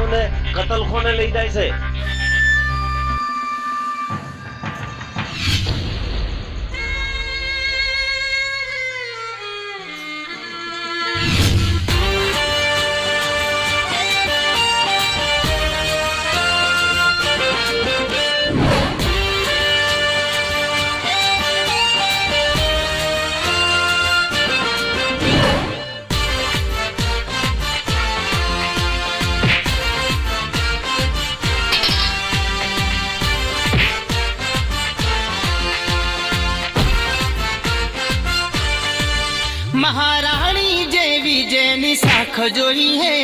ને કતલખોને લઈ જાય છે। महाराणी जेवी जेनी साख जोई है,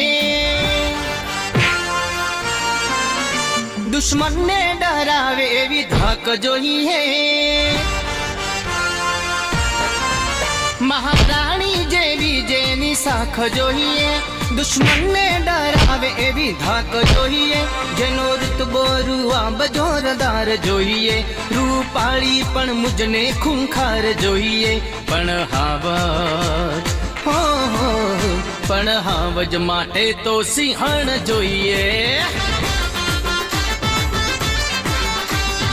दुश्मन ने डरावे एवी धाक जोई है। महाराणी जेवी जेनी साख जोई है, दुश्मन ने डरावे एवी धाक जोईए। जेनो रुतबो रुआब जोरदार जोईए, रूपाળી પણ મુજને ખૂંખાર જોઈએ। પણ હાવજ હો પણ હાવજ માટે તો સિંહણ જોઈએ।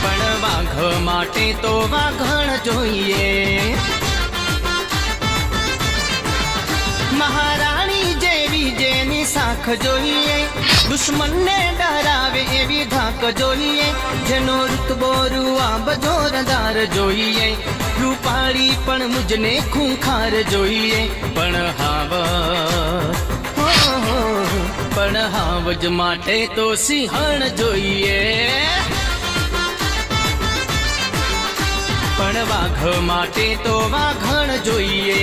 પણ વાઘ માટે તો વાઘણ જોઈએ। महाराणी जेवी जेनी साख जोईए, दुश्मन ने डरावे एवी धाक जोईए। जेनो रुतबो रुआब जोरदार जोईए, रूपाળી पण मुजने खूंखार जोईए। पण हावज पण हावज माटे तो सिंहण जोईए। पण वाघ माटे तो वाघण जोईए।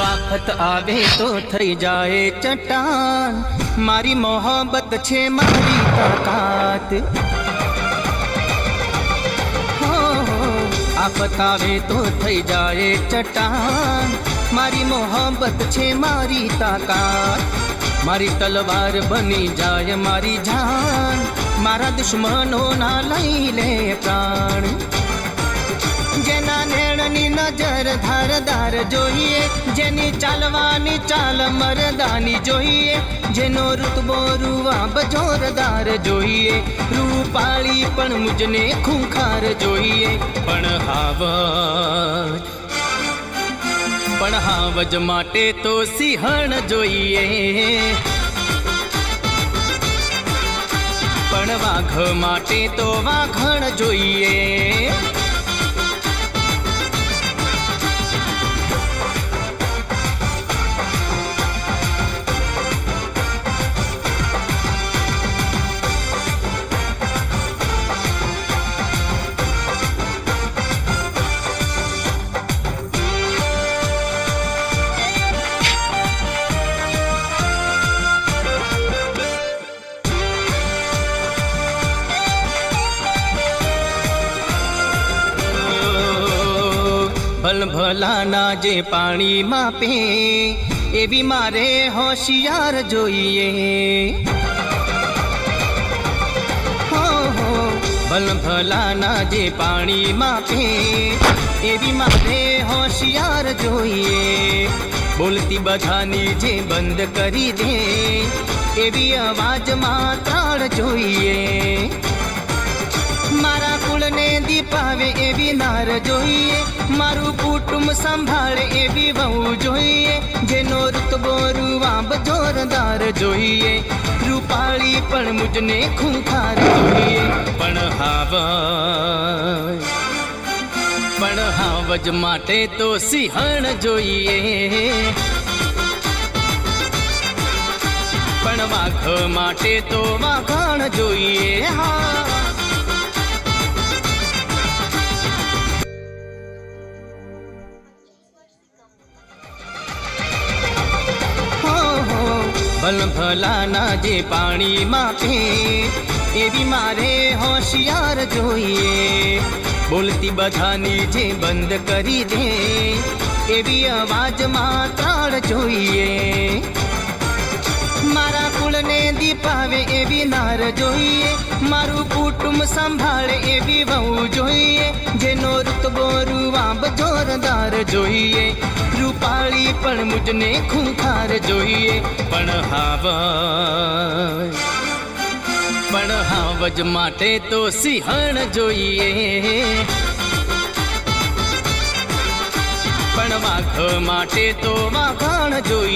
आफत आवे तो थई जाए चट्टान, मारी मोहब्बत छे मारी ताकात। हो आफत आवे तो थई जाए चट्टान, मारी मोहब्बत छे मारी ताकात। मारी तलवार बनी जाए मारी जान, मारा दुश्मनों ना लई ले प्राण। जेना नेणनी नजर धारदार जोईए, जेनी चालवानी चाल मरदानी जोईए। जेनो रुतबो रुआब जोरदार जोईए, रूपाળી पण मुजने खूंखार जोईए। पण हावज माटे तो सिंहण जोईए। पण वाघ माटे तो वाघण जोईए। ભલાના જે પાણી માપે એવી મારે હોશિયાર જોઈએ। હો ભલાના જે પાણી માપે એવી મારે હોશિયાર જોઈએ। બોલતી બધાની જે બંધ કરી દે એવી અવાજમાં ત્રાળ જોઈએ। मारा कुलने दीपावे एवी नार जोईए, मारू कुटुंब संभाळे एवी वहू जोईए। जेनो रुतबो रुआब जोरदार जोईए, रूपाળી पण मुजने खूंखार जोईए। पण हावज माटे तो सिंहण जोईए। पण वाघ माटे तो वाघण जोईए। हाँ ભલાના જે પાણી માપે એવી મારે હોશિયાર જોઈએ. બોલતી બધાની જે બંધ કરી દે એવી અવાજમાં ત્રાળ જોઈએ. મારા કુળને દીપાવે એવી નાર જોઈએ. મારું કુટુંબ સંભાળે એવી વહુ જોઈએ. જેનો રૂતબો રૂવાબ જોરદાર જોઈએ. રૂપાળી પણ મુજને ખૂંખાર જોઈએ. પણ હાવજ માટે તો સિંહણ જોઈએ. પણ વાઘ માટે તો વાઘણ જોઈએ.